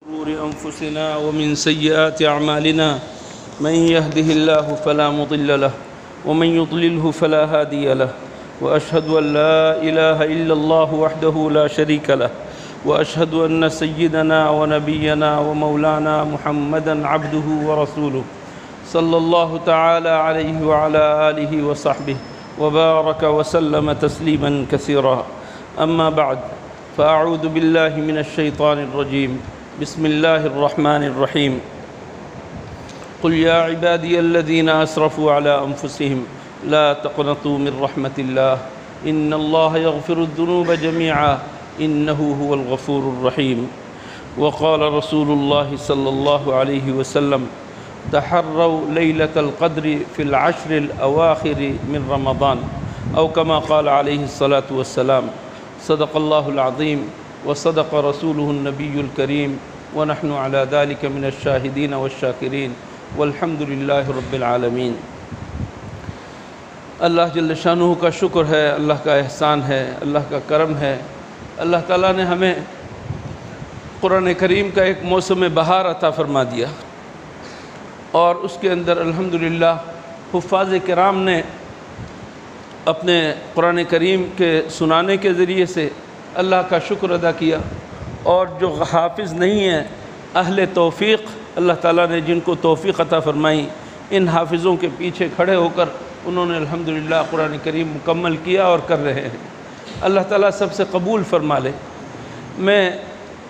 شرور أنفسنا ومن سيئات أعمالنا من يهده الله فلا مضل له ومن يضلله فلا هادي له وأشهد أن لا إله إلا الله وحده لا شريك له وأشهد أن سيدنا ونبينا ومولانا محمدًا عبده ورسوله صلى الله تعالى عليه وعلى آله وصحبه وبارك وسلم تسليمًا كثيرا. أما بعد فأعوذ بالله من الشيطان الرجيم. بسم الله الرحمن الرحيم. قل يا عبادي الذين أسرفوا على أنفسهم لا تقنطوا من رحمة الله إن الله يغفر الذنوب جميعا إنه هو الغفور الرحيم. وقال رسول الله صلى الله عليه وسلم تحروا ليلة القدر في العشر الأواخر من رمضان أو كما قال عليه الصلاة والسلام. صدق الله العظيم وصدق رسوله النبي الكريم ونحن على ذلك من الشاهدين والشاكرين والحمد لله رب العالمین. اللہ جل شانہ کا شکر ہے، اللہ کا احسان ہے، اللہ کا کرم ہے. اللہ تعالیٰ نے ہمیں قرآن کریم کا ایک موسم بہار عطا فرما دیا اور اس کے اندر الحمدللہ حفاظ کرام نے اپنے قرآن کریم کے سنانے کے ذریعے سے اللہ کا شکر ادا کیا، اور جو حافظ نہیں ہیں اہل توفیق اللہ تعالیٰ نے جن کو توفیق عطا فرمائی، ان حافظوں کے پیچھے کھڑے ہو کر انہوں نے الحمدللہ قرآن کریم مکمل کیا اور کر رہے ہیں. اللہ تعالیٰ سب سے قبول فرما لے. میں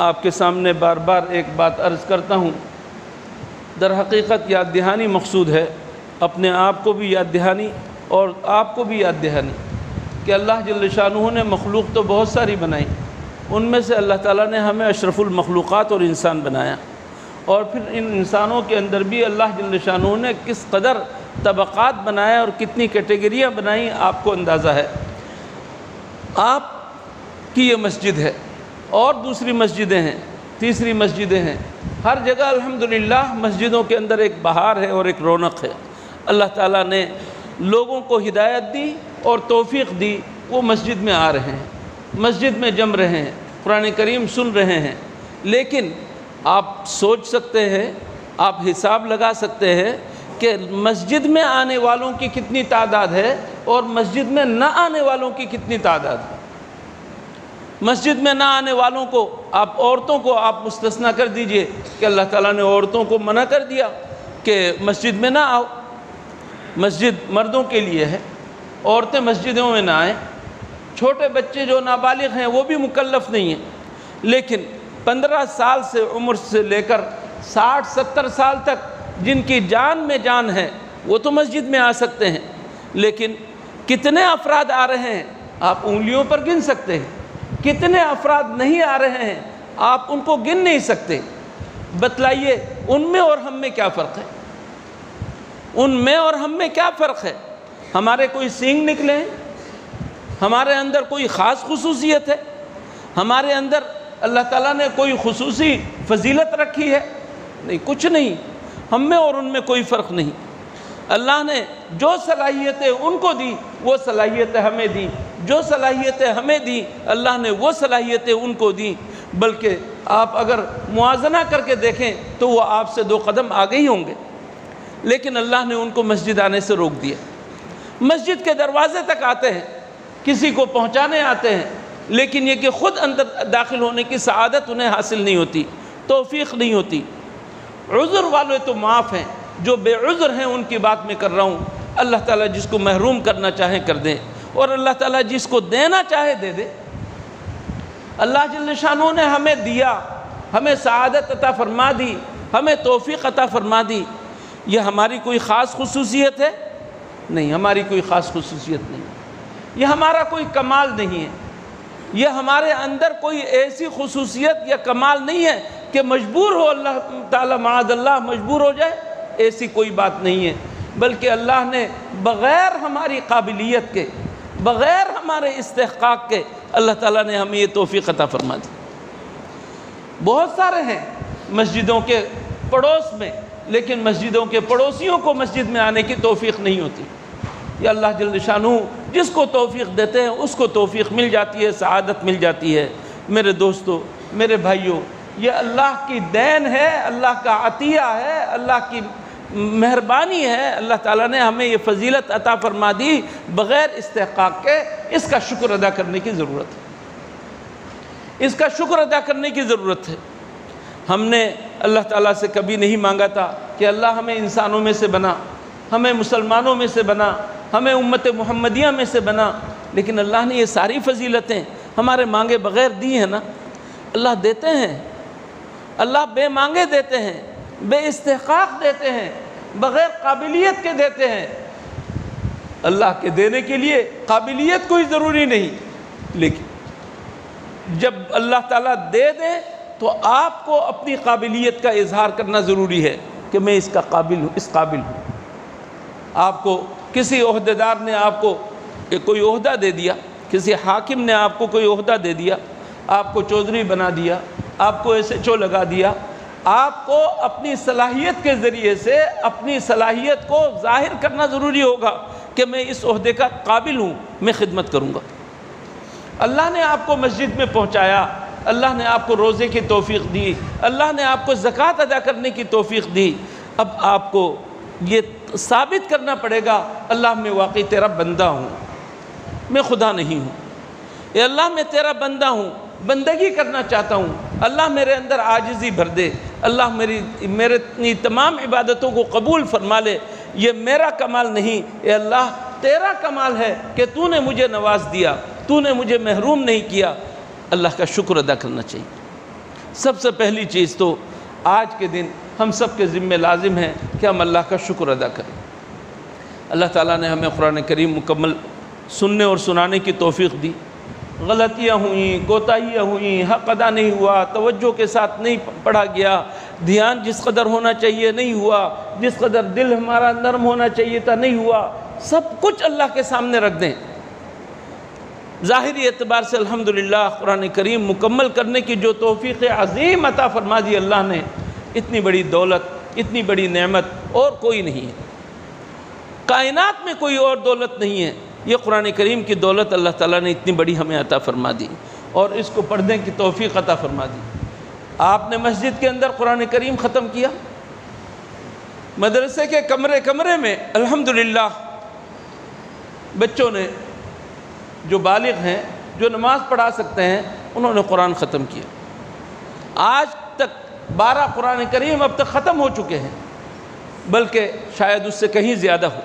آپ کے سامنے بار بار ایک بات عرض کرتا ہوں، در حقیقت یاد دہانی مقصود ہے، اپنے آپ کو بھی یاد دہانی اور آپ کو بھی یاد دہانی کہ اللہ جل شانہ نے مخلوق تو بہت ساری بنائی، ان میں سے اللہ تعالیٰ نے ہمیں اشرف المخلوقات اور انسان بنایا، اور پھر ان انسانوں کے اندر بھی اللہ جل شانہ نے کس قدر طبقات بنایا اور کتنی کیٹیگریاں بنائیں آپ کو اندازہ ہے. آپ کی یہ مسجد ہے اور دوسری مسجدیں ہیں، تیسری مسجدیں ہیں، ہر جگہ الحمدللہ مسجدوں کے اندر ایک بہار ہے اور ایک رونق ہے. اللہ تعالیٰ نے لوگوں کو ہدایت دی اور توفیق دی، وہ مسجد میں آ رہے ہیں، مسجد میں جم رہے ہیں، قرآن کریم سن رہے ہیں. لیکن آپ سوچ سکتے ہیں، آپ حساب لگا سکتے ہیں کہ مسجد میں آنے والوں کی کتنی تعداد ہے اور مسجد میں نہ آنے والوں کی کتنی تعداد ہے. مسجد میں نہ آنے والوں کو آپ عورتوں کو آپ مستثنیٰ کر دیجئے کہ اللہ تعالیٰ نے عورتوں کو منع کر دیا کہ مسجد میں نہ آؤ، مسجد مردوں کے لیے ہے، عورتیں مسجدوں میں نہ آئیں. چھوٹے بچے جو نابالغ ہیں وہ بھی مکلف نہیں ہیں، لیکن 15 سال سے عمر سے لے کر 60-70 سال تک جن کی جان میں جان ہے وہ تو مسجد میں آ سکتے ہیں. لیکن کتنے افراد آ رہے ہیں آپ انگلیوں پر گن سکتے ہیں، کتنے افراد نہیں آ رہے ہیں آپ ان کو گن نہیں سکتے. بتلائیے ان میں اور ہم میں کیا فرق ہے؟ ان میں اور ہم میں کیا فرق ہے؟ ہمارے کوئی سینگ نکلے ہیں؟ ہمارے اندر کوئی خاص خصوصیت ہے؟ ہمارے اندر اللہ تعالیٰ نے کوئی خصوصی فضیلت رکھی ہے؟ نہیں، کچھ نہیں. ہم میں اور ان میں کوئی فرق نہیں. اللہ نے جو صلاحیتیں ان کو دی وہ صلاحیتیں ہمیں دی، جو صلاحیتیں ہمیں دی اللہ نے وہ صلاحیتیں ان کو دی. بلکہ آپ اگر موازنہ کر کے دیکھیں تو وہ آپ سے 2 قدم آگے ہی ہوں گے، لیکن اللہ نے ان کو مسجد آنے سے روک دیا. مسجد کے دروازے تک آتے ہیں، کسی کو پہنچانے آتے ہیں، لیکن یہ کہ خود اندر داخل ہونے کی سعادت انہیں حاصل نہیں ہوتی، توفیق نہیں ہوتی. عذر والے تو معاف ہیں، جو بے عذر ہیں ان کی بات میں کر رہا ہوں. اللہ تعالیٰ جس کو محروم کرنا چاہیں کر دیں، اور اللہ تعالیٰ جس کو دینا چاہے دے دے. اللہ جل شانہ نے ہمیں دیا، ہمیں سعادت عطا فرما دی، ہمیں توفیق عطا فرما دی. یہ ہماری کوئی خاص خصوصیت ہے؟ نہیں، ہماری کوئی خاص خصوصیت نہیں. یہ ہمارا کوئی کمال نہیں ہے. یہ ہمارے اندر کوئی ایسی خصوصیت یا کمال نہیں ہے کہ مجبور ہو اللہ تعالیٰ معاذ اللہ مجبور ہو جائے، ایسی کوئی بات نہیں ہے. بلکہ اللہ نے بغیر ہماری قابلیت کے، بغیر ہمارے استحقاق کے اللہ تعالیٰ نے ہمیں یہ توفیق عطا فرما دی. بہت سارے ہیں مسجدوں کے پڑوس میں، لیکن مسجدوں کے پڑوسیوں کو مسجد میں آنے کی توفیق نہیں ہوتی. یہ اللہ جل شانہ جس کو توفیق دیتے ہیں اس کو توفیق مل جاتی ہے، سعادت مل جاتی ہے. میرے دوستو، میرے بھائیوں، یہ اللہ کی دین ہے، اللہ کا عطیہ ہے، اللہ کی مہربانی ہے۔ اللہ تعالیٰ نے ہمیں یہ فضیلت عطا فرما دی بغیر استحقاق کے، اس کا شکر ادا کرنے کی ضرورت ہے، اس کا شکر ادا کرنے کی ضرورت ہے۔ ہم نے اللہ تعالیٰ سے کبھی نہیں مانگا تھا کہ اللہ ہمیں انسانوں میں سے بنا، ہمیں مسلمانوں میں سے بنا، ہمیں امت محمدیہ میں سے بنا، لیکن اللہ نے یہ ساری فضیلتیں ہمارے مانگے بغیر دی ہیں نا۔ اللہ دیتے ہیں، اللہ بے مانگے دیتے ہیں، بے استحقاق دیتے ہیں، بغیر قابلیت کے دیتے ہیں۔ اللہ کے دینے کے لیے قابلیت کوئی ضروری نہیں، لیکن جب اللہ تعالیٰ دے دے تو آپ کو اپنی قابلیت کا اظہار کرنا ضروری ہے کہ میں اس کا قابل ہوں، اس قابل ہوں۔ آپ کو کسی عہدیدار نے آپ کو کوئی عہدہ دے دیا، کسی حاکم نے آپ کو کوئی عہدہ دے دیا، آپ کو چودھری بنا دیا، آپ کو ایس ایچ او لگا دیا، آپ کو اپنی صلاحیت کے ذریعے سے اپنی صلاحیت کو ظاہر کرنا ضروری ہوگا کہ میں اس عہدے کا قابل ہوں، میں خدمت کروں گا۔ اللہ نے آپ کو مسجد میں پہنچایا، اللہ نے آپ کو روزے کی توفیق دی، اللہ نے آپ کو زکوٰۃ ادا کرنے کی توفیق دی۔ اب آپ کو یہ ثابت کرنا پڑے گا اللہ میں واقعی تیرا بندہ ہوں، میں خدا نہیں ہوں۔ اے اللہ میں تیرا بندہ ہوں، بندگی کرنا چاہتا ہوں، اللہ میرے اندر عاجزی بھر دے، اللہ میری تمام عبادتوں کو قبول فرما لے۔ یہ میرا کمال نہیں، اے اللہ تیرا کمال ہے کہ تو نے مجھے نواز دیا، تو نے مجھے محروم نہیں کیا۔ اللہ کا شکر ادا کرنا چاہیے۔ سب سے پہلی چیز تو آج کے دن ہم سب کے ذمہ لازم ہے کہ ہم اللہ کا شکر ادا کریں۔ اللہ تعالیٰ نے ہمیں قرآن کریم مکمل سننے اور سنانے کی توفیق دی۔ غلطیاں ہوئیں، کوتاہیاں ہوئیں، حق ادا نہیں ہوا، توجہ کے ساتھ نہیں پڑھا گیا، دھیان جس قدر ہونا چاہیے نہیں ہوا، جس قدر دل ہمارا نرم ہونا چاہیے تھا نہیں ہوا، سب کچھ اللہ کے سامنے رکھ دیں۔ ظاہری اعتبار سے الحمدللہ قرآن کریم مکمل کرنے کی جو توفیق عظیم عطا فرما دی اللہ نے، اتنی بڑی دولت، اتنی بڑی نعمت اور کوئی نہیں ہے، کائنات میں کوئی اور دولت نہیں ہے۔ یہ قرآن کریم کی دولت اللہ تعالیٰ نے اتنی بڑی ہمیں عطا فرما دی اور اس کو پڑھنے کی توفیق عطا فرما دی۔ آپ نے مسجد کے اندر قرآن کریم ختم کیا، مدرسے کے کمرے کمرے میں الحمدللہ بچوں نے جو بالغ ہیں، جو نماز پڑھا سکتے ہیں، انہوں نے قرآن ختم کیا۔ آج تک 12 قرآن کریم اب تک ختم ہو چکے ہیں، بلکہ شاید اس سے کہیں زیادہ ہو۔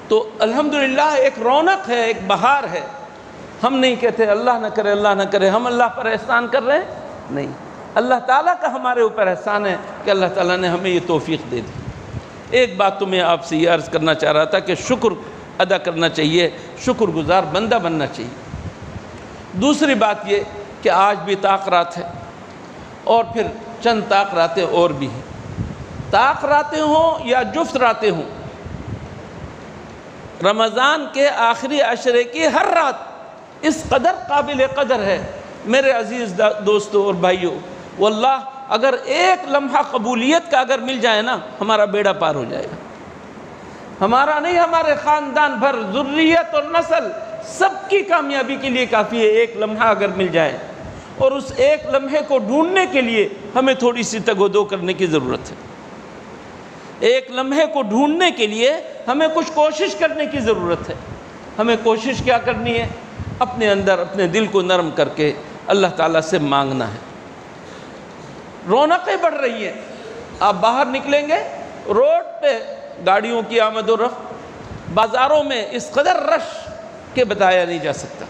تو الحمدللہ ایک رونق ہے، ایک بہار ہے۔ ہم نہیں کہتے اللہ نہ کرے، اللہ نہ کرے، ہم اللہ پر احسان کر رہے ہیں، نہیں، اللہ تعالیٰ کا ہمارے اوپر احسان ہے کہ اللہ تعالیٰ نے ہمیں یہ توفیق دے دی۔ ایک بات تو میں آپ سے یہ عرض کرنا چاہ رہا تھا کہ شکر ادا کرنا چاہیے، شکر گزار بندہ بننا چاہیے۔ دوسری بات یہ کہ آج بھی طاق رات ہے، اور پھر چند طاق راتیں اور بھی ہیں۔ طاق راتیں ہوں یا جفت راتیں ہوں، رمضان کے آخری عشرے کی ہر رات اس قدر قابل قدر ہے میرے عزیز دوستوں اور بھائیوں، واللہ اگر ایک لمحہ قبولیت کا اگر مل جائے نا، ہمارا بیڑا پار ہو جائے گا۔ ہمارا نہیں، ہمارے خاندان بھر، ذریت اور نسل سب کی کامیابی کے لیے کافی ہے ایک لمحہ اگر مل جائے، اور اس ایک لمحے کو ڈھونڈنے کے لیے ہمیں تھوڑی سی تگ و دو کرنے کی ضرورت ہے۔ ایک لمحے کو ڈھونڈنے کے لیے ہمیں کچھ کوشش کرنے کی ضرورت ہے۔ ہمیں کوشش کیا کرنی ہے؟ اپنے اندر اپنے دل کو نرم کر کے اللہ تعالیٰ سے مانگنا ہے۔ رونقیں بڑھ رہی ہیں، آپ باہر نکلیں گے روڈ پہ گاڑیوں کی آمد و رفت، بازاروں میں اس قدر رش کہ بتایا نہیں جا سکتا۔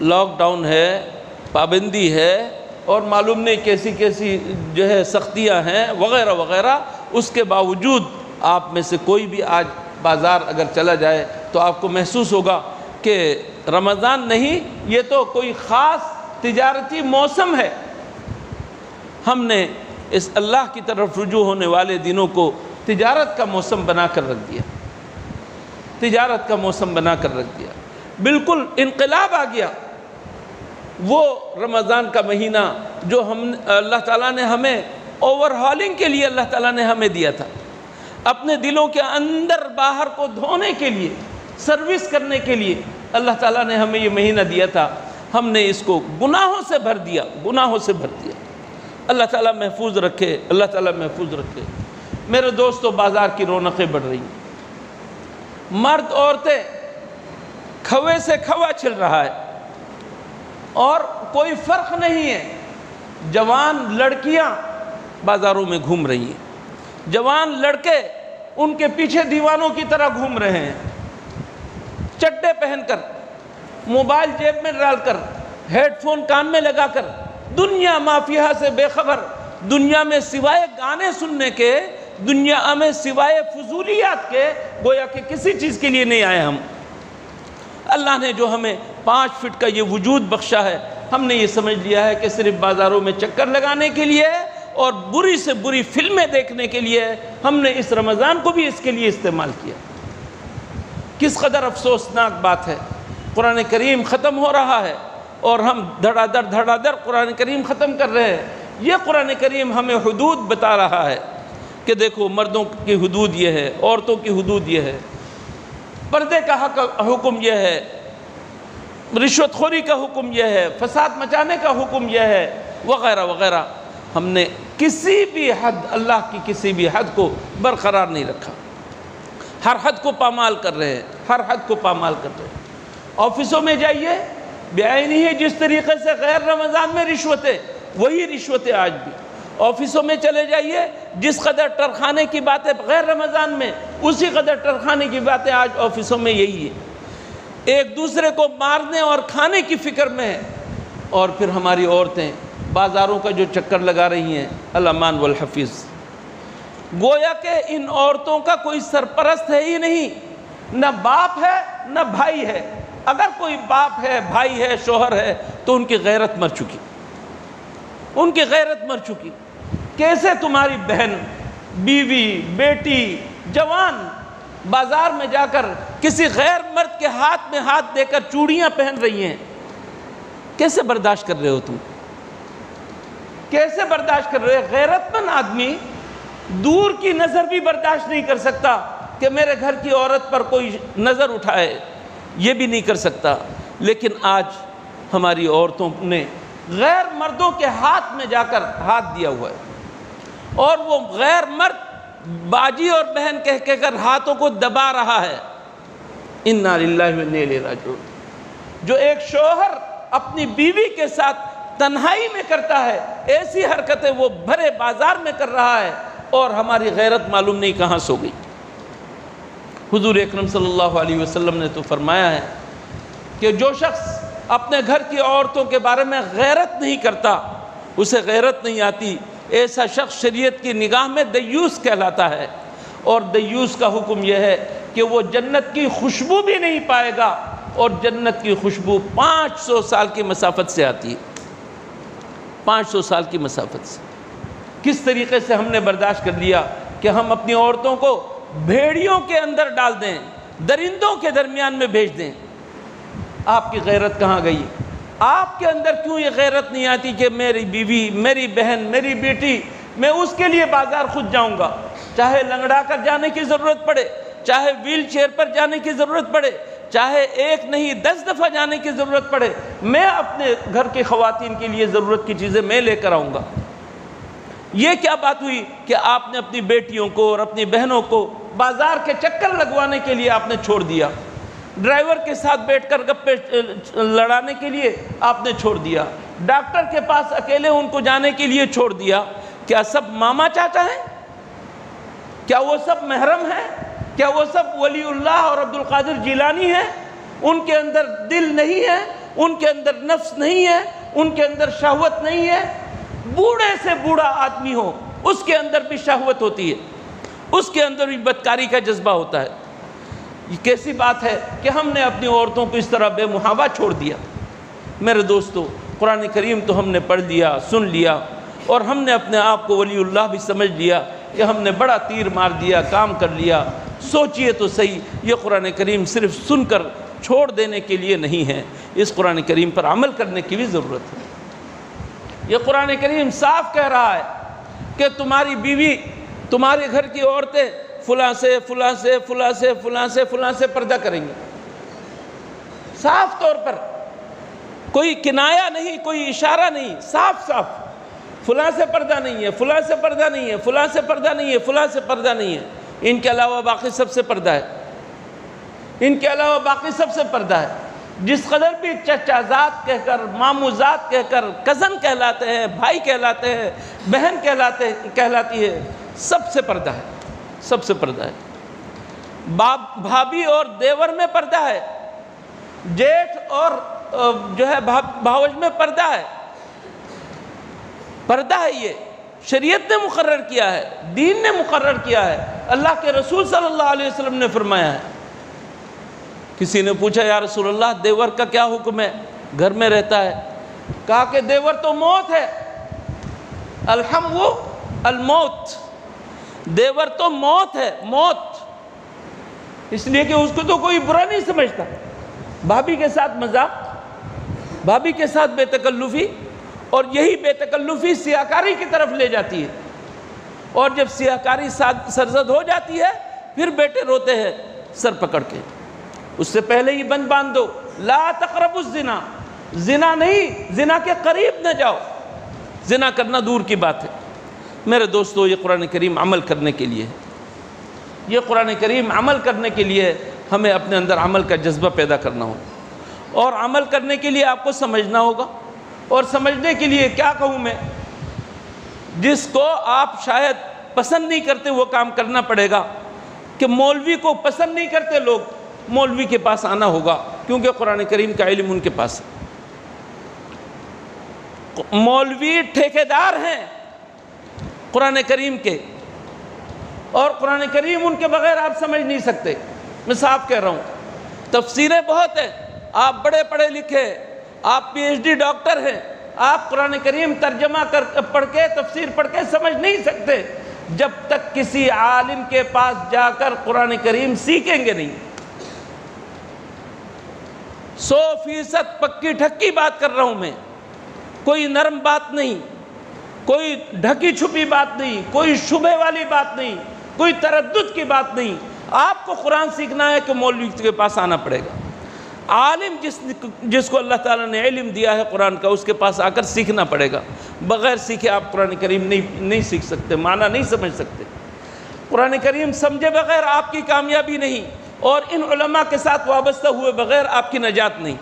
لاک ڈاؤن ہے، پابندی ہے، اور معلوم نہیں کیسی کیسی جو ہے سختیاں ہیں وغیرہ وغیرہ، اس کے باوجود آپ میں سے کوئی بھی آج بازار اگر چلا جائے تو آپ کو محسوس ہوگا کہ رمضان نہیں، یہ تو کوئی خاص تجارتی موسم ہے۔ ہم نے اس اللہ کی طرف رجوع ہونے والے دنوں کو تجارت کا موسم بنا کر رکھ دیا، تجارت کا موسم بنا کر رکھ دیا۔ بالکل انقلاب آ گیا۔ وہ رمضان کا مہینہ جو اللہ تعالیٰ نے ہمیں اوور ہالنگ کے لیے اللہ تعالیٰ نے ہمیں دیا تھا، اپنے دلوں کے اندر باہر کو دھونے کے لیے، سروس کرنے کے لیے اللہ تعالیٰ نے ہمیں یہ مہینہ دیا تھا۔ ہم نے اس کو گناہوں سے بھر دیا، گناہوں سے بھر دیا۔ اللہ تعالیٰ محفوظ رکھے، اللہ تعالیٰ محفوظ رکھے۔ میرے دوستو، بازار کی رونقیں بڑھ رہی ہیں، مرد عورتیں کھوے سے کھوا چل رہا ہے اور کوئی فرق نہیں ہے۔ جوان لڑکیاں بازاروں میں گھوم رہی ہیں، جوان لڑکے ان کے پیچھے دیوانوں کی طرح گھوم رہے ہیں، چڈے پہن کر، موبائل جیب میں ڈال کر، ہیڈ فون کان میں لگا کر، دنیا مافیہ سے بے خبر، دنیا میں سوائے گانے سننے کے، دنیا میں سوائے فضولیات کے، گویا کہ کسی چیز کے لیے نہیں آئے ہم۔ اللہ نے جو ہمیں 5 فٹ کا یہ وجود بخشا ہے، ہم نے یہ سمجھ لیا ہے کہ صرف بازاروں میں چکر لگانے کے لیے اور بری سے بری فلمیں دیکھنے کے لیے ہم نے اس رمضان کو بھی اس کے لیے استعمال کیا۔ کس قدر افسوسناک بات ہے، قرآن کریم ختم ہو رہا ہے اور ہم دھڑا دھڑ قرآن کریم ختم کر رہے ہیں۔ یہ قرآن کریم ہمیں حدود بتا رہا ہے کہ دیکھو، مردوں کی حدود یہ ہے، عورتوں کی حدود یہ ہے، پردے کا حکم یہ ہے، رشوت خوری کا حکم یہ ہے، فساد مچانے کا حکم یہ ہے، وغیرہ وغیرہ۔ ہم نے کسی بھی حد، اللہ کی کسی بھی حد کو برقرار نہیں رکھا، ہر حد کو پامال کر رہے ہیں، ہر حد کو پامال کر رہے ہیں۔ آفسوں میں جائیے، بعینی ہی جس طریقے سے غیر رمضان میں رشوتیں، وہی رشوتیں آج بھی۔ آفسوں میں چلے جائیے، جس قدر ٹرخانے کی باتیں غیر رمضان میں، اسی قدر ٹرخانے کی باتیں آج آفسوں میں یہی ہے۔ ایک دوسرے کو مارنے اور کھانے کی فکر میں ہے، اور پھر ہماری عورتیں بازاروں کا جو چکر لگا رہی ہیں، الامان والحفیظ۔ گویا کہ ان عورتوں کا کوئی سرپرست ہے ہی نہیں، نہ باپ ہے نہ بھائی ہے۔ اگر کوئی باپ ہے، بھائی ہے، شوہر ہے، تو ان کی غیرت مر چکی، ان کی غیرت مر چکی۔ کیسے تمہاری بہن، بیوی، بیٹی، جوان بازار میں جا کر کسی غیر مرد کے ہاتھ میں ہاتھ دے کر چوڑیاں پہن رہی ہیں، کیسے برداشت کر رہے ہو تم؟ کیسے برداشت کر رہے ہو؟ غیرت مند آدمی دور کی نظر بھی برداشت نہیں کر سکتا کہ میرے گھر کی عورت پر کوئی نظر اٹھائے، یہ بھی نہیں کر سکتا۔ لیکن آج ہماری عورتوں نے غیر مردوں کے ہاتھ میں جا کر ہاتھ دیا ہوا ہے، اور وہ غیر مرد باجی اور بہن کہہ کر ہاتھوں کو دبا رہا ہے۔ انا للہ و انا الیہ راجعون۔ جو ایک شوہر اپنی بیوی کے ساتھ تنہائی میں کرتا ہے، ایسی حرکتیں وہ بھرے بازار میں کر رہا ہے، اور ہماری غیرت معلوم نہیں کہاں سو گئی۔ حضور اکرم صلی اللہ علیہ وسلم نے تو فرمایا ہے کہ جو شخص اپنے گھر کی عورتوں کے بارے میں غیرت نہیں کرتا، اسے غیرت نہیں آتی، ایسا شخص شریعت کی نگاہ میں دیوس کہلاتا ہے۔ اور دیوس کا حکم یہ ہے کہ وہ جنت کی خوشبو بھی نہیں پائے گا، اور جنت کی خوشبو 500 سال کی مسافت سے آتی ہے، 500 سال کی مسافت سے۔ کس طریقے سے ہم نے برداشت کر لیا کہ ہم اپنی عورتوں کو بھیڑیوں کے اندر ڈال دیں، درندوں کے درمیان میں بھیج دیں۔ آپ کی غیرت کہاں گئی؟ آپ کے اندر کیوں یہ غیرت نہیں آتی کہ میری بیوی، میری بہن، میری بیٹی، میں اس کے لیے بازار خود جاؤں گا، چاہے لنگڑا کر جانے کی ضرورت پڑے، چاہے ویل چیئر پر جانے کی ضرورت پڑے، چاہے 1 نہیں 10 دفعہ جانے کی ضرورت پڑے، میں اپنے گھر کی خواتین کے لیے ضرورت کی چیزیں میں لے کر آؤں گا۔ یہ کیا بات ہوئی کہ آپ نے اپنی بیٹیوں کو اور اپنی بہنوں کو بازار کے چکر لگوانے کے لیے آپ نے چھوڑ دیا، ڈرائیور کے ساتھ بیٹھ کر گپے لڑانے کے لیے آپ نے چھوڑ دیا، ڈاکٹر کے پاس اکیلے ان کو جانے کے لیے چھوڑ دیا۔ کیا سب ماما چاچا ہیں؟ کیا وہ سب محرم ہیں؟ کیا وہ سب ولی اللہ اور عبد القادر جیلانی ہیں؟ ان کے اندر دل نہیں ہے، ان کے اندر نفس نہیں ہے، ان کے اندر شہوت نہیں ہے؟ بوڑھے سے بوڑھا آدمی ہو، اس کے اندر بھی شہوت ہوتی ہے، اس کے اندر بھی بدکاری کا جذبہ ہوتا ہے۔ یہ کیسی بات ہے کہ ہم نے اپنی عورتوں کو اس طرح بے محابہ چھوڑ دیا؟ میرے دوستو، قرآن کریم تو ہم نے پڑھ لیا، سن لیا، اور ہم نے اپنے آپ کو ولی اللہ بھی سمجھ لیا کہ ہم نے بڑا تیر مار دیا، کام کر لیا۔ سوچئے تو صحیح، یہ قرآن کریم صرف سن کر چھوڑ دینے کے لیے نہیں ہے، اس قرآن کریم پر عمل کرنے کی بھی ضرورت ہے۔ یہ قرآن کریم صاف کہہ رہا ہے کہ تمہاری بیوی، تمہارے گھر کی عورتیں فلاں سے فلاں سے فلاں سے فلاں سے فلاں سے پردہ کریں گے، صاف طور پر۔ کوئی کنایا نہیں، کوئی اشارہ نہیں، صاف صاف فلاں سے پردہ نہیں ہے، فلاں سے پردہ نہیں ہے، فلاں سے پردہ نہیں ہے، فلاں سے پردہ نہیں ہے، ان کے علاوہ باقی سب سے پردہ ہے، ان کے علاوہ باقی سب سے پردہ ہے۔ جس قدر بھی چچا ذات کہہ کر، مامو ذات کہہ کر، کزن کہلاتے ہیں، بھائی کہلاتے ہیں، بہن کہلاتی ہے، سب سے پردہ ہے، سب سے پردہ ہے۔ بھابھی اور دیور میں پردہ ہے، جیٹھ اور جو ہے بھاوج میں پردہ ہے، پردہ ہے۔ یہ شریعت نے مقرر کیا ہے، دین نے مقرر کیا ہے، اللہ کے رسول صلی اللہ علیہ وسلم نے فرمایا ہے۔ کسی نے پوچھا یا رسول اللہ دیور کا کیا حکم ہے، گھر میں رہتا ہے؟ کہا کہ دیور تو موت ہے، الحم الموت، دیور تو موت ہے، موت، اس لیے کہ اس کو تو کوئی برا نہیں سمجھتا۔ بھابھی کے ساتھ مذاق، بھابھی کے ساتھ بے تکلفی، اور یہی بے تکلفی سیاہکاری کی طرف لے جاتی ہے، اور جب سیاہکاری سرزد ہو جاتی ہے پھر بیٹے روتے ہیں سر پکڑ کے۔ اس سے پہلے ہی بند باندھ دو، لا تقربوا الزنا، زنا نہیں، زنا کے قریب نہ جاؤ، زنا کرنا دور کی بات ہے۔ میرے دوستو، یہ قرآن کریم عمل کرنے کے لیے ہے، یہ قرآن کریم عمل کرنے کے لیے ہمیں اپنے اندر عمل کا جذبہ پیدا کرنا ہوگا، اور عمل کرنے کے لیے آپ کو سمجھنا ہوگا، اور سمجھنے کے لیے کیا کہوں میں، جس کو آپ شاید پسند نہیں کرتے وہ کام کرنا پڑے گا، کہ مولوی کو پسند نہیں کرتے لوگ، مولوی کے پاس آنا ہوگا، کیونکہ قرآن کریم کا علم ان کے پاس ہے۔ مولوی ٹھیکیدار ہیں قرآن کریم کے، اور قرآن کریم ان کے بغیر آپ سمجھ نہیں سکتے۔ میں صاف کہہ رہا ہوں، تفسیریں بہت ہیں، آپ بڑے پڑھے لکھے، آپ پی ایچ ڈی ڈاکٹر ہیں، آپ قرآن کریم ترجمہ پڑھ کے، تفسیر پڑھ کے سمجھ نہیں سکتے جب تک کسی عالم کے پاس جا کر قرآن کریم سیکھیں گے نہیں۔ 100% پکی ٹھکی بات کر رہا ہوں میں، کوئی نرم بات نہیں، کوئی ڈھکی چھپی بات نہیں، کوئی شبہ والی بات نہیں، کوئی تردد کی بات نہیں۔ آپ کو قرآن سیکھنا ہے کہ مولوی کے پاس آنا پڑے گا، عالم جس کو اللہ تعالیٰ نے علم دیا ہے قرآن کا، اس کے پاس آ کر سیکھنا پڑے گا۔ بغیر سیکھے آپ قرآن کریم نہیں سیکھ سکتے، معنی نہیں سمجھ سکتے۔ قرآن کریم سمجھے بغیر آپ کی کامیابی نہیں، اور ان علماء کے ساتھ وابستہ ہوئے بغیر آپ کی نجات نہیں،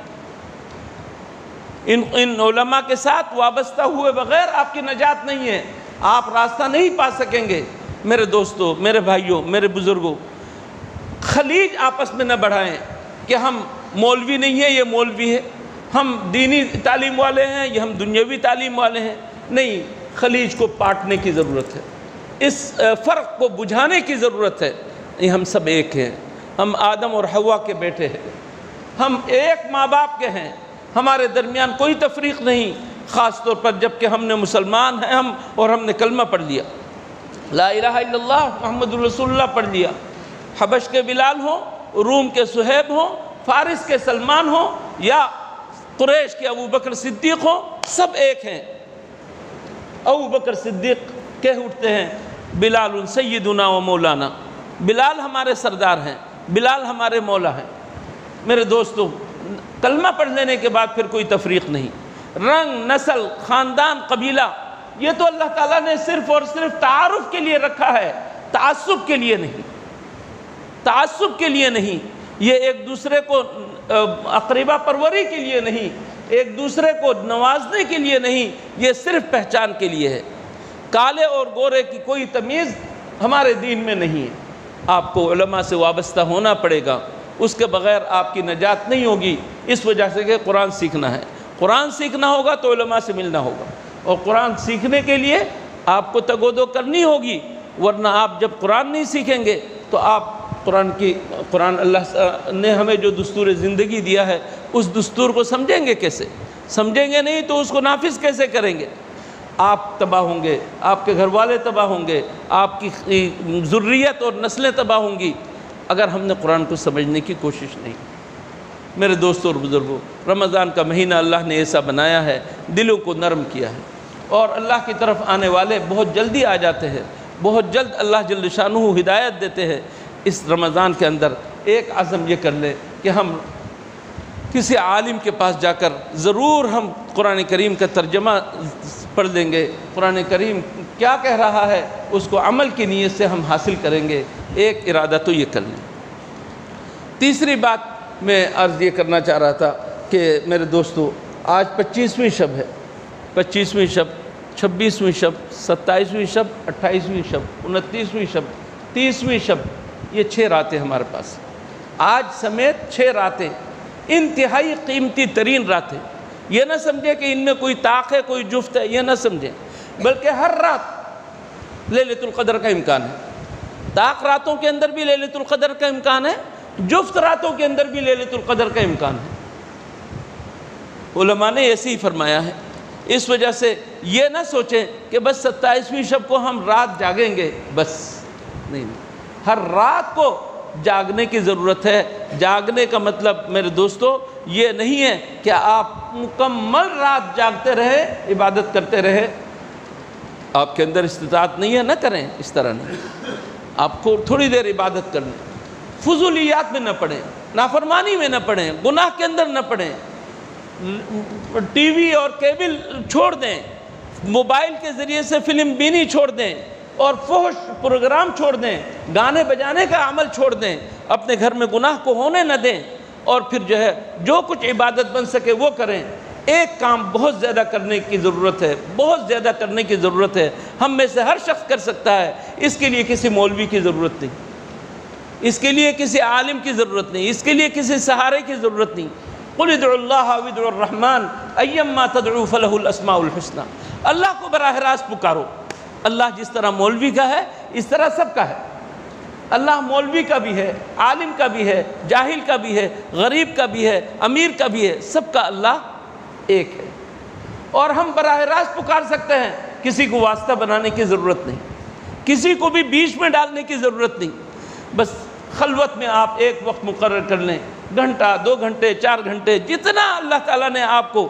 ان علماء کے ساتھ وابستہ ہوئے بغیر آپ کی نجات نہیں ہے، آپ راستہ نہیں پا سکیں گے۔ میرے دوستو، میرے بھائیوں، میرے بزرگوں، خلیج آپس میں نہ بڑھائیں کہ ہم مولوی نہیں ہیں، یہ مولوی ہے، ہم دینی تعلیم والے ہیں، یہ ہم دنیاوی تعلیم والے ہیں۔ نہیں، خلیج کو پاٹنے کی ضرورت ہے، اس فرق کو بجھانے کی ضرورت ہے۔ ہم سب ایک ہیں، ہم آدم اور حوا کے بیٹے ہیں، ہم ایک ماں باپ کے ہیں، ہمارے درمیان کوئی تفریق نہیں، خاص طور پر جب کہ ہم نے مسلمان ہیں اور ہم نے کلمہ پڑھ لیا، لا الہ الا اللہ محمد رسول اللہ پڑھ لیا۔ حبش کے بلال ہوں، روم کے صہیب ہوں، فارس کے سلمان ہوں، یا قریش کے ابو بکر صدیق ہوں، سب ایک ہیں۔ ابو بکر صدیق کہہ اٹھتے ہیں بلال سیدنا و مولانا، بلال ہمارے سردار ہیں، بلال ہمارے مولا ہیں۔ میرے دوستو، کلمہ پڑھ لینے کے بعد پھر کوئی تفریق نہیں، رنگ، نسل، خاندان، قبیلہ، یہ تو اللہ تعالیٰ نے صرف اور صرف تعارف کے لیے رکھا ہے، تعصب کے لیے نہیں، تعصب کے لیے نہیں، یہ ایک دوسرے کو اقربا پروری کے لیے نہیں، ایک دوسرے کو نوازنے کے لیے نہیں، یہ صرف پہچان کے لیے ہے۔ کالے اور گورے کی کوئی تمیز ہمارے دین میں نہیں ہے۔ آپ کو علماء سے وابستہ ہونا پڑے گا، اس کے بغیر آپ کی نجات نہیں ہوگی، اس وجہ سے کہ قرآن سیکھنا ہے۔ قرآن سیکھنا ہوگا تو علماء سے ملنا ہوگا، اور قرآن سیکھنے کے لیے آپ کو تگودو کرنی ہوگی، ورنہ آپ جب قرآن نہیں سیکھیں گے تو آپ قرآن اللہ نے ہمیں جو دستور زندگی دیا ہے اس دستور کو سمجھیں گے کیسے؟ سمجھیں گے نہیں تو اس کو نافذ کیسے کریں گے؟ آپ تباہ ہوں گے، آپ کے گھر والے تباہ ہوں گے، آپ کی ذریت اور نسلیں تباہ ہوں گی اگر ہم نے قرآن کو سمجھنے کی کوشش نہیں۔ میرے دوستوں اور بزرگوں، رمضان کا مہینہ اللہ نے ایسا بنایا ہے، دلوں کو نرم کیا ہے، اور اللہ کی طرف آنے والے بہت جلدی آ جاتے ہیں، بہت جلد اللہ جل شانہ ہدایت دیتے ہیں۔ اس رمضان کے اندر ایک عزم یہ کر لیں کہ ہم کسی عالم کے پاس جا کر ضرور ہم قرآن کریم کا ترجمہ پڑھ لیں گے، قرآن کریم کیا کہہ رہا ہے اس کو عمل کی نیت سے ہم حاصل کریں گے۔ ایک ارادہ تو یہ کر لیں۔ تیسری بات میں عرض یہ کرنا چاہ رہا تھا کہ میرے دوستو، آج 25ویں شب ہے، 25ویں شب، 26ویں شب، 27ویں شب، 28ویں شب، 29ویں شب، 30ویں شب، یہ 6 راتیں ہمارے پاس۔ آج سمیت 6 راتیں انتہائی قیمتی ترین راتیں۔ یہ نہ سمجھے کہ ان میں کوئی طاق ہے، کوئی جفت ہے، یہ نہ سمجھیں، بلکہ ہر رات لیلۃ القدر کا امکان ہے۔ طاق راتوں کے اندر بھی لیلۃ القدر کا امکان ہے، جفت راتوں کے اندر بھی لیلۃ القدر کا امکان ہے۔ علماء نے ایسے ہی فرمایا ہے۔ اس وجہ سے یہ نہ سوچیں کہ بس 27ویں شب کو ہم رات جاگیں گے، بس نہیں، ہر رات کو جاگنے کی ضرورت ہے۔ جاگنے کا مطلب میرے دوستو یہ نہیں ہے کہ آپ مکمل رات جاگتے رہے، عبادت کرتے رہے۔ آپ کے اندر استطاعت نہیں ہے، نہ کریں، اس طرح نہیں۔ آپ کو تھوڑی دیر عبادت کریں، فضولیات میں نہ پڑیں، نافرمانی میں نہ پڑیں، گناہ کے اندر نہ پڑیں، ٹی وی اور کیبل چھوڑ دیں، موبائل کے ذریعے سے فلم بینی چھوڑ دیں، اور فحش پروگرام چھوڑ دیں، گانے بجانے کا عمل چھوڑ دیں، اپنے گھر میں گناہ کو ہونے نہ دیں، اور پھر جو کچھ عبادت بن سکے وہ کریں۔ ایک کام بہت زیادہ کرنے کی ضرورت ہے، بہت زیادہ کرنے کی ضرورت ہے، ہم میں سے ہر شخص کر سکتا ہے۔ اس کے لیے کسی مولوی کی ضرورت نہیں، اس کے لیے کسی عالم کی ضرورت نہیں، اس کے لیے کسی سہارے کی ضرورت نہیں۔ قُلِ ادْعُوا اللَّهَ وَادْعُوا الرَّحْمَٰنَ أَيَّمَّا تَدْعُوا فَلَهُ الْأَسْمَاءُ الْحُسْنَىٰ۔ اللہ کو براہ راست پکارو۔ اللہ جس طرح مولوی کا ہے اس طرح سب کا ہے۔ اللہ مولوی کا بھی ہے، عالم کا بھی ہے، جاہل کا بھی ہے، غریب کا بھی ہے، امیر کا بھی ہے، سب کا اللہ ایک ہے، اور ہم براہ راست پکار سکتے ہیں۔ کسی کو واسطہ بنانے کی ضرورت نہیں، کسی کو بھی بیچ میں ڈالنے کی ضرورت نہیں۔ بس خلوت میں آپ ایک وقت مقرر کر لیں، گھنٹہ، 2 گھنٹے، 4 گھنٹے، جتنا اللہ تعالیٰ نے آپ کو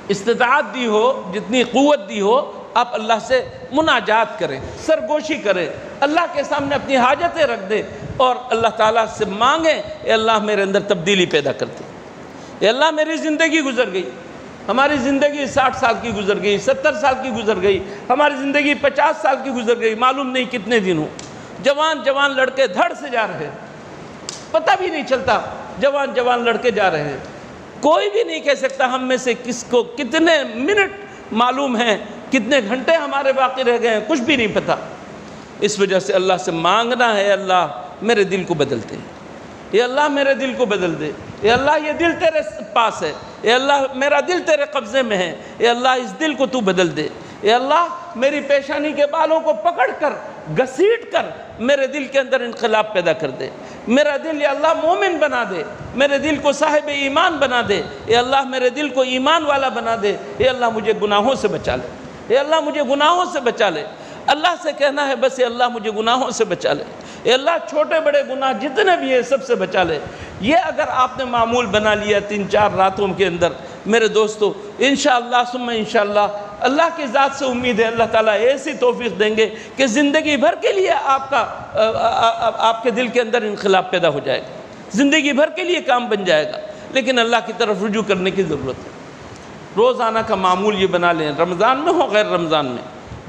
استطاعت دی ہو، جتنی قوت دی ہو، آپ اللہ سے مناجات کریں، سرگوشی کریں، اللہ کے سامنے اپنی حاجتیں رکھ دیں، اور اللہ تعالیٰ سے مانگیں، اے اللہ میرے اندر تبدیلی پیدا کر دے۔ اے اللہ میری زندگی گزر گئی، ہماری زندگی 60 سال کی گزر گئی، 70 سال کی گزر گئی، ہماری زندگی 50 سال کی گزر گئی، معلوم نہیں کتنے دن ہوں۔ جوان لڑکے دھڑ سے جا رہے ہیں، پتہ بھی نہیں چلتا، جوان لڑکے جا رہے ہیں۔ کوئی بھی نہیں کہہ سکتا ہم میں سے کس کو کتنے منٹ معلوم ہیں، کتنے گھنٹے ہمارے باقی رہ گئے ہیں، کچھ بھی نہیں پتہ۔ اس وجہ سے اللہ سے مانگنا ہے، اللہ میرے دل کو بدل دے، اے اللہ میرے دل کو بدل دے، اے اللہ یہ دل تیرے پاس ہے، اے اللہ میرا دل تیرے قبضے میں ہے، اے اللہ اس دل کو تو بدل دے، اے اللہ میری پیشانی کے بالوں کو پکڑ کر گھسیٹ کر میرے دل کے اندر انقلاب پیدا کر دے، میرا دل یا اللہ مومن بنا دے، میرے دل کو صاحب ایمان بنا دے، اے اللہ میرے دل کو ایمان والا بنا دے، اے اللہ مجھے گناہوں سے بچا لے، اے اللہ مجھے گناہوں سے بچا لے۔ اللہ سے کہنا ہے بس اے اللہ مجھے گناہوں سے بچا لے، اے اللہ چھوٹے بڑے گناہ جتنے بھی ہیں سب سے بچا لے۔ یہ اگر آپ نے معمول بنا لیا 3-4 راتوں کے اندر میرے دوستو، انشاءاللہ ثم انشاءاللہ اللہ کی ذات سے امید ہے اللہ تعالیٰ ایسی توفیق دیں گے کہ زندگی بھر کے لیے آپ کے دل کے اندر انقلاب پیدا ہو جائے گا، زندگی بھر کے لیے کام بن جائے گا۔ لیکن اللہ کی طرف رجوع کرنے کی ضرورت ہے۔ روزانہ کا معمول یہ بنا لیں، رمضان میں ہو غیر رمضان میں،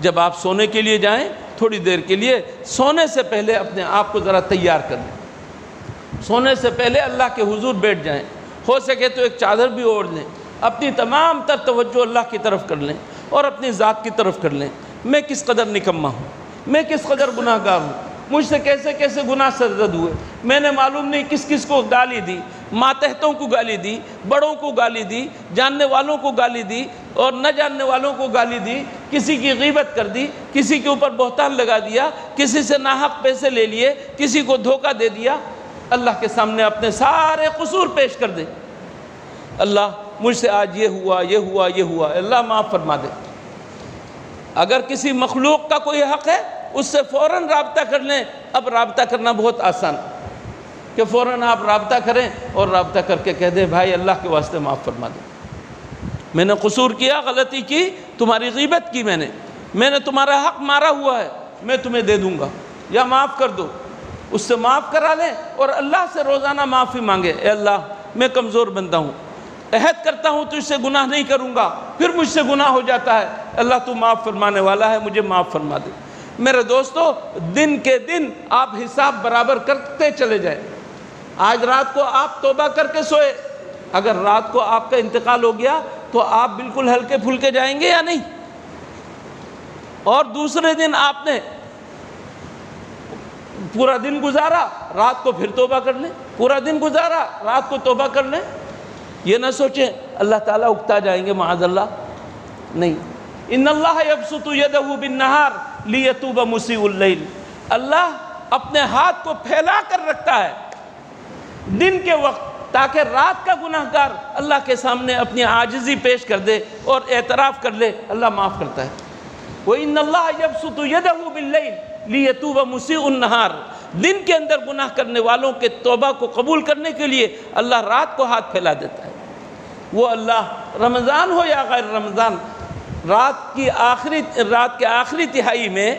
جب آپ سونے کے لیے جائیں تھوڑی دیر کے لیے، سونے سے پہلے اپنے آپ کو ذرا تیار کر لیں، سونے سے پہلے اللہ کے حضور بیٹھ جائیں، ہو سکے تو ایک چادر بھی اوڑھ لیں، اپنی تمام تر توجہ اللہ کی طرف کر لیں اور اپنی ذات کی طرف کر لیں۔ میں کس قدر نکما ہوں، میں کس قدر گناہ گار ہوں، مجھ سے کیسے کیسے گناہ سرزد ہوئے، میں نے معلوم نہیں کس کس کو گالی دی، ماتحتوں کو گالی دی، بڑوں کو گالی دی، جاننے والوں کو گالی دی اور نہ جاننے والوں کو گالی دی، کسی کی غیبت کر دی، کسی کے اوپر بہتان لگا دیا، کسی سے ناحق پیسے لے لیے، کسی کو دھوکہ دے دیا۔ اللہ کے سامنے اپنے سارے قصور پیش کر دے، اللہ مجھ سے آج یہ ہوا یہ ہوا یہ ہوا، اللہ معاف فرما دے۔ اگر کسی مخلوق کا کوئی حق ہے اس سے فوراً رابطہ کر لیں۔ اب رابطہ کرنا بہت آسان کہ فوراً آپ رابطہ کریں اور رابطہ کر کے کہہ دیں بھائی اللہ کے واسطے معاف فرما دیں، میں نے قصور کیا، غلطی کی، تمہاری غیبت کی، میں نے تمہارا حق مارا ہوا ہے، میں تمہیں دے دوں گا یا معاف کر دو۔ اس سے معاف کرا لیں اور اللہ سے روزانہ معافی مانگے، اے اللہ میں کمزور بندہ ہوں، عہد کرتا ہوں تجھ سے گناہ نہیں کروں گا، پھر مجھ سے گناہ ہو جاتا ہے، اللہ تو معاف فرمانے والا ہے، مجھے معاف فرما دے۔ میرے دوستو، دن کے دن آپ حساب برابر کرتے چلے جائیں۔ آج رات کو آپ توبہ کر کے سوئے، اگر رات کو آپ کا انتقال ہو گیا تو آپ بالکل ہلکے پھلکے جائیں گے یا نہیں؟ اور دوسرے دن آپ نے پورا دن گزارا، رات کو پھر توبہ کر لیں، پورا دن گزارا، رات کو توبہ کر لیں۔ یہ نہ سوچیں اللہ تعالیٰ اکتا جائیں گے، معاذ اللہ، نہیں۔ ان اللہ یبسط یدہ بالنہار لیتوب مسیء اللیل، اللہ اپنے ہاتھ کو پھیلا کر رکھتا ہے دن کے وقت تاکہ رات کا گناہ گار اللہ کے سامنے اپنی عاجزی پیش کر دے اور اعتراف کر لے، اللہ معاف کرتا ہے۔ وَإِنَّ اللَّهَ يَبْسُطُ يَدَهُ بِاللَّيْلِ لِيَتُوبَ مُسِيءُ النَّهَارِ، دن کے اندر گناہ کرنے والوں کے توبہ کو قبول کرنے کے لیے اللہ رات کو ہاتھ پھیلا دیتا ہے۔ وہ اللہ رمضان ہو یا غیر رمضان، رات کے آخری تہائی میں،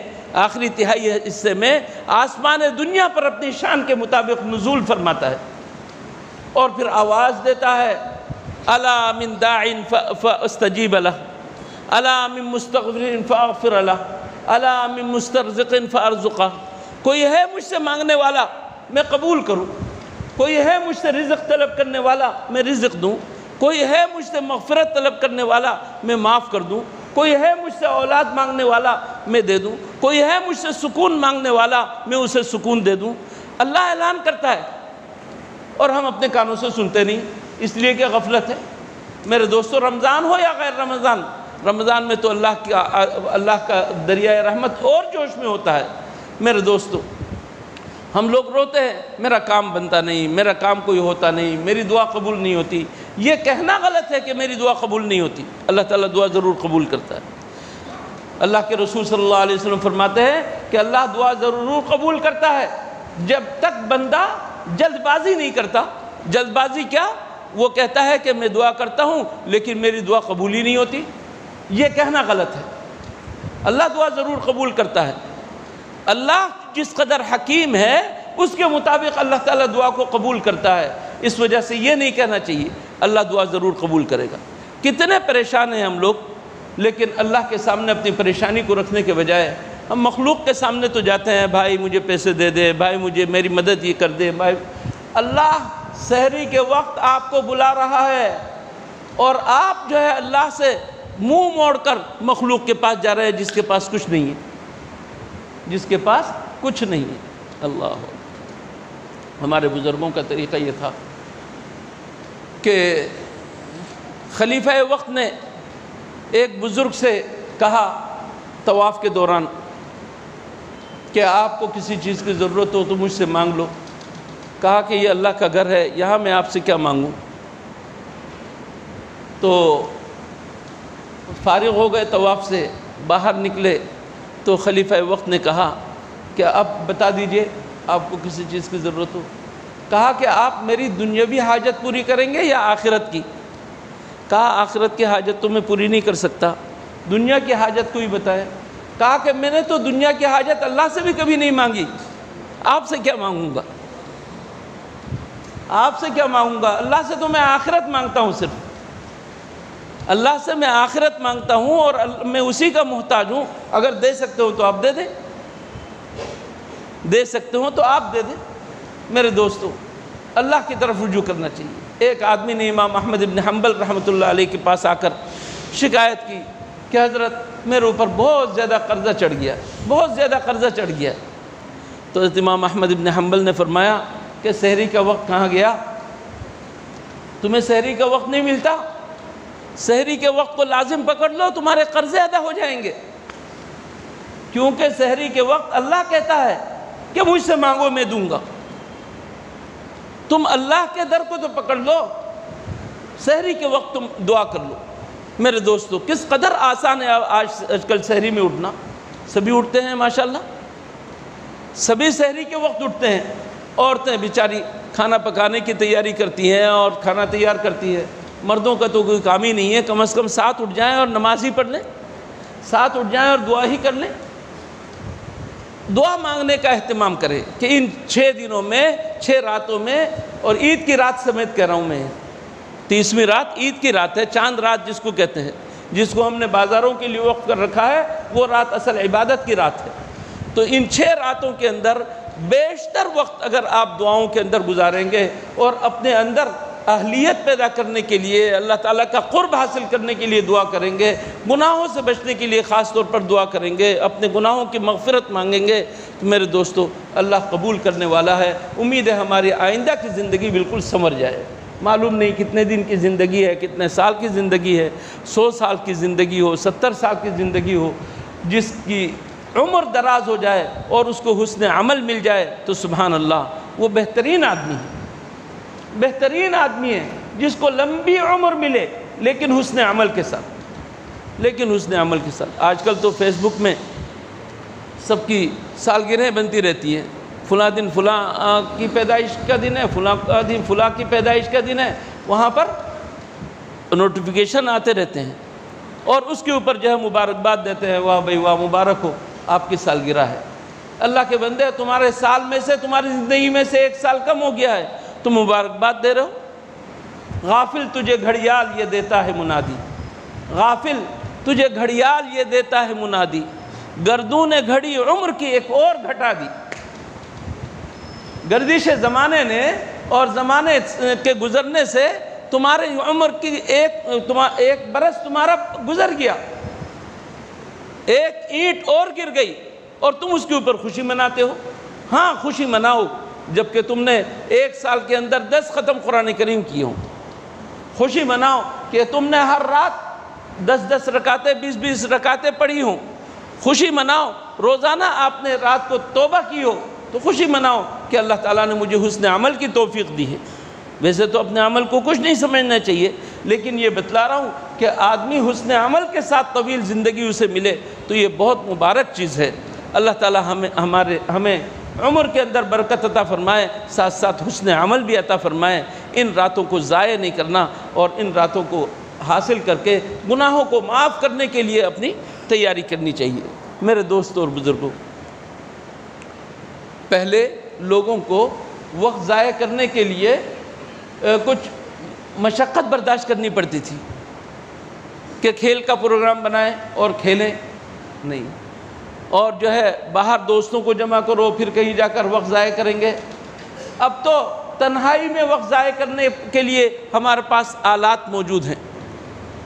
آخری تہائی حصے میں آسمان دنیا پر اپنی شان کے مطابق نزول فرماتا ہے اور پھر آواز دیتا ہے، الا من داع فاستجیب لہ، الا من مستغفر فاغفر لہ، الا من مسترزق فارزقہ، کوئی ہے مجھ سے مانگنے والا میں قبول کروں، کوئی ہے مجھ سے رزق طلب کرنے والا میں رزق دوں، کوئی ہے مجھ سے مغفرت طلب کرنے والا میں معاف کر دوں، کوئی ہے مجھ سے اولاد مانگنے والا میں دے دوں، کوئی ہے مجھ سے سکون مانگنے والا میں اسے سکون دے دوں۔ اللہ اعلان کرتا ہے اور ہم اپنے کانوں سے سنتے نہیں، اس لیے کہ غفلت ہے۔ میرے دوستو، رمضان ہو یا غیر رمضان، رمضان میں تو اللہ کا دریائے رحمت اور جوش میں ہوتا ہے۔ میرے دوستو، ہم لوگ روتے ہیں میرا کام بنتا نہیں، میرا کام کوئی ہوتا نہیں، میری دعا قبول نہیں ہوتی۔ یہ کہنا غلط ہے کہ میری دعا قبول نہیں ہوتی، اللہ تعالیٰ دعا ضرور قبول کرتا ہے۔ اللہ کے رسول صلی اللہ علیہ وسلم فرماتے ہیں کہ اللہ دعا ضرور قبول کرتا ہے جب تک بندہ جلد بازی نہیں کرتا۔ جلد بازی کیا؟ وہ کہتا ہے کہ میں دعا کرتا ہوں لیکن میری دعا قبول ہی نہیں ہوتی، یہ کہنا غلط ہے۔ اللہ دعا ضرور قبول کرتا ہے۔ اللہ جس قدر حکیم ہے اس کے مطابق اللہ تعالیٰ دعا کو قبول کرتا ہے۔ اس وجہ سے یہ نہیں کہنا چاہیے اللہ دعا ضرور قبول کرے گا۔ کتنے پریشان ہیں ہم لوگ، لیکن اللہ کے سامنے اپنی پریشانی کو رکھنے کے بجائے ہم مخلوق کے سامنے تو جاتے ہیں، بھائی مجھے پیسے دے دے، بھائی مجھے میری مدد یہ کر دے، بھائی۔ اللہ سحری کے وقت آپ کو بلا رہا ہے اور آپ جو ہے اللہ سے منہ موڑ کر مخلوق کے پاس جا رہے ہیں جس کے پاس کچھ نہیں ہے، جس کے پاس کچھ نہیں ہے۔ اللہ، ہمارے بزرگوں کا طریقہ یہ تھا کہ خلیفہ وقت نے ایک بزرگ سے کہا طواف کے دوران کہ آپ کو کسی چیز کی ضرورت ہو تو مجھ سے مانگ لو۔ کہا کہ یہ اللہ کا گھر ہے، یہاں میں آپ سے کیا مانگوں؟ تو فارغ ہو گئے طواف سے، باہر نکلے تو خلیفہ وقت نے کہا کہ اب بتا دیجئے آپ کو کسی چیز کی ضرورت ہو۔ کہا کہ آپ میری دنیاوی حاجت پوری کریں گے یا آخرت کی؟ کہا آخرت کی حاجت تو میں پوری نہیں کر سکتا، دنیا کی حاجت کو ہی بتائے۔ کہا کہ میں نے تو دنیا کی حاجت اللہ سے بھی کبھی نہیں مانگی، آپ سے کیا مانگوں گا؟ آپ سے کیا مانگوں گا؟ اللہ سے تو میں آخرت مانگتا ہوں، صرف اللہ سے میں آخرت مانگتا ہوں اور میں اسی کا محتاج ہوں۔ اگر دے سکتے ہو تو آپ دے دیں، دے سکتے ہو تو آپ دے دیں۔ میرے دوستو، اللہ کی طرف رجوع کرنا چاہیے۔ ایک آدمی نے امام احمد بن حنبل رحمۃ اللہ علیہ کے پاس آ کر شکایت کی کہ حضرت میرے اوپر بہت زیادہ قرضہ چڑھ گیا، بہت زیادہ قرضہ چڑھ گیا۔ تو حضرت امام احمد بن حنبل نے فرمایا کہ سحری کا وقت کہاں گیا؟ تمہیں سحری کا وقت نہیں ملتا؟ سحری کے وقت کو لازم پکڑ لو، تمہارے قرضے ادا ہو جائیں گے، کیونکہ سحری کے وقت اللہ کہتا ہے کہ مجھ سے مانگو میں دوں گا۔ تم اللہ کے در کو تو پکڑ لو، سحری کے وقت تم دعا کر لو۔ میرے دوستو، کس قدر آسان ہے آج کل سحری میں اٹھنا۔ سبھی اٹھتے ہیں ماشاءاللہ، سبھی سحری کے وقت اٹھتے ہیں۔ عورتیں بیچاری کھانا پکانے کی تیاری کرتی ہیں اور کھانا تیار کرتی ہے، مردوں کا تو کوئی کام ہی نہیں ہے۔ کم از کم ساتھ اٹھ جائیں اور نماز ہی پڑھ لیں، ساتھ اٹھ جائیں اور دعا ہی کر لیں۔ دعا مانگنے کا اہتمام کریں کہ ان 6 دنوں میں 6 راتوں میں، اور عید کی رات سمیت کہہ رہا ہوں میں، 30ویں رات عید کی رات ہے، چاند رات جس کو کہتے ہیں، جس کو ہم نے بازاروں کے لیے وقف کر رکھا ہے، وہ رات اصل عبادت کی رات ہے۔ تو ان 6 راتوں کے اندر بیشتر وقت اگر آپ دعاؤں کے اندر گزاریں گے اور اپنے اندر اہلیت پیدا کرنے کے لیے، اللہ تعالیٰ کا قرب حاصل کرنے کے لیے دعا کریں گے، گناہوں سے بچنے کے لیے خاص طور پر دعا کریں گے، اپنے گناہوں کی مغفرت مانگیں گے، تو میرے دوستو اللہ قبول کرنے والا ہے۔ امید ہے ہماری آئندہ کی زندگی بالکل سنور جائے۔ معلوم نہیں کتنے دن کی زندگی ہے، کتنے سال کی زندگی ہے، 100 سال کی زندگی ہو، 70 سال کی زندگی ہو، جس کی عمر دراز ہو جائے اور اس کو حسن عمل مل جائے تو سبحان اللہ، وہ بہترین آدمی ہے، بہترین آدمی ہے جس کو لمبی عمر ملے لیکن حسن عمل کے ساتھ، لیکن حسن عمل کے ساتھ۔ آج کل تو فیس بک میں سب کی سالگرہیں بنتی رہتی ہیں، فلاں دن فلاں کی پیدائش کا دن ہے، فلاں دن فلاں کی پیدائش کا دن ہے، وہاں پر نوٹیفیکیشن آتے رہتے ہیں اور اس کے اوپر جو ہے مبارکباد دیتے ہیں، واہ بھائی واہ، مبارک ہو آپ کی سالگرہ ہے۔ اللہ کے بندے، تمہارے سال میں سے، تمہاری زندگی میں سے 1 سال کم ہو گیا ہے، تم مبارکباد دے رہے ہو۔ غافل تجھے گھڑیال یہ دیتا ہے منادی، غافل تجھے گھڑیال یہ دیتا ہے منادی، گردون گھڑی عمر کی ایک اور گھٹا دی۔ گردش زمانے نے اور زمانے کے گزرنے سے تمہاری عمر کی ایک برس تمہارا گزر گیا، ایک اینٹ اور گر گئی اور تم اس کے اوپر خوشی مناتے ہو۔ ہاں خوشی مناؤ جبکہ تم نے 1 سال کے اندر 10 ختم قرآن کریم کیے ہوں، خوشی مناؤ کہ تم نے ہر رات 10 رکعتیں 20 رکعتیں پڑھی ہوں، خوشی مناؤ روزانہ آپ نے رات کو توبہ کی ہو تو خوشی مناؤ کہ اللہ تعالیٰ نے مجھے حسن عمل کی توفیق دی ہے۔ ویسے تو اپنے عمل کو کچھ نہیں سمجھنا چاہیے، لیکن یہ بتلا رہا ہوں کہ آدمی حسن عمل کے ساتھ طویل زندگی اسے ملے تو یہ بہت مبارک چیز ہے۔ اللہ تعالیٰ ہمیں عمر کے اندر برکت عطا فرمائے، ساتھ ساتھ حسن عمل بھی عطا فرمائے۔ ان راتوں کو ضائع نہیں کرنا اور ان راتوں کو حاصل کر کے گناہوں کو معاف کرنے کے لیے اپنی تیاری کرنی چاہیے۔ میرے دوستوں اور بزرگوں، پہلے لوگوں کو وقت ضائع کرنے کے لیے کچھ مشقت برداشت کرنی پڑتی تھی کہ کھیل کا پروگرام بنائیں اور کھیلیں نہیں، اور جو ہے باہر دوستوں کو جمع کرو پھر کہیں جا کر وقت ضائع کریں گے۔ اب تو تنہائی میں وقت ضائع کرنے کے لیے ہمارے پاس آلات موجود ہیں،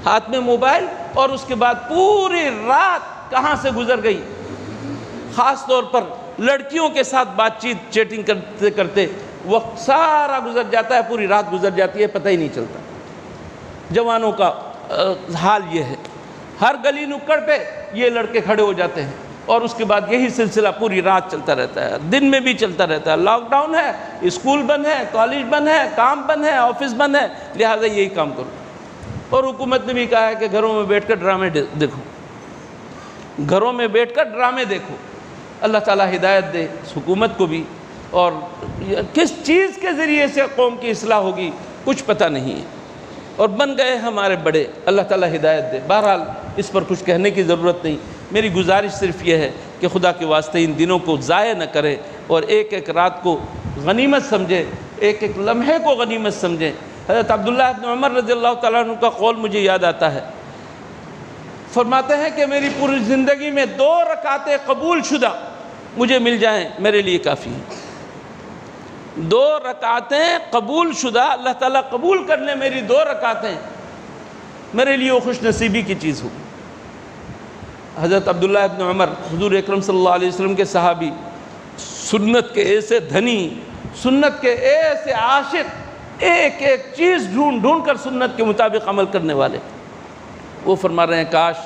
ہاتھ میں موبائل، اور اس کے بعد پوری رات کہاں سے گزر گئی۔ خاص طور پر لڑکیوں کے ساتھ بات چیت چیٹنگ کرتے کرتے وقت سارا گزر جاتا ہے، پوری رات گزر جاتی ہے، پتہ ہی نہیں چلتا۔ جوانوں کا حال یہ ہے، ہر گلی نکڑ پہ یہ لڑکے کھڑے ہو جاتے ہیں اور اس کے بعد یہی سلسلہ پوری رات چلتا رہتا ہے، دن میں بھی چلتا رہتا ہے۔ لاک ڈاؤن ہے، اسکول بند ہے، کالج بند ہے، کام بند ہے، آفس بند ہے، لہٰذا یہی کام کرو۔ اور حکومت نے بھی کہا ہے کہ گھروں میں بیٹھ کر ڈرامے دیکھو، گھروں میں بیٹھ کر ڈرامے دیکھو۔ اللہ تعالیٰ ہدایت دے اس حکومت کو بھی، اور کس چیز کے ذریعے سے قوم کی اصلاح ہوگی کچھ پتہ نہیں ہے، اور بن گئے ہمارے بڑے، اللہ تعالیٰ ہدایت دے۔ بہرحال اس پر کچھ کہنے کی ضرورت نہیں، میری گزارش صرف یہ ہے کہ خدا کے واسطے ان دنوں کو ضائع نہ کریں اور ایک ایک رات کو غنیمت سمجھیں، ایک ایک لمحے کو غنیمت سمجھیں۔ حضرت عبداللہ ابن عمر رضی اللہ تعالیٰ عنہ کا قول مجھے یاد آتا ہے، فرماتے ہیں کہ میری پوری زندگی میں 2 رکعتیں قبول شدہ مجھے مل جائیں میرے لیے کافی ہیں۔ 2 رکعتیں قبول شدہ، اللہ تعالیٰ قبول کر لیں میری 2 رکعتیں، میرے لیے وہ خوش نصیبی کی چیز ہوگی۔ حضرت عبداللہ ابن عمر حضور اکرم صلی اللہ علیہ وسلم کے صحابی، سنت کے ایسے دھنی، سنت کے ایسے عاشق، ایک ایک چیز ڈھونڈ کر سنت کے مطابق عمل کرنے والے، وہ فرما رہے ہیں کاش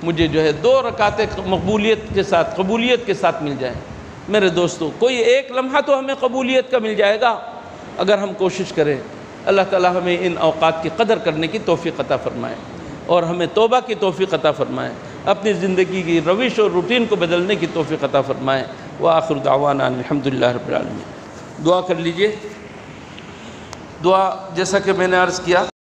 مجھے جو ہے 2 رکعتیں قبولیت کے ساتھ مل جائیں۔ میرے دوستو، کوئی ایک لمحہ تو ہمیں قبولیت کا مل جائے گا اگر ہم کوشش کریں۔ اللہ تعالیٰ ہمیں ان اوقات کی قدر کرنے کی توفیق عطا فرمائے اور ہمیں توبہ کی توفیق عطا فرمائے، اپنی زندگی کی روش اور روٹین کو بدلنے کی توفیق عطا فرمائے۔ وآخر دعوانا الحمدللہ رب العالمین۔ دعا کر لیجئے۔ دعا جیسا کہ میں نے عرض کیا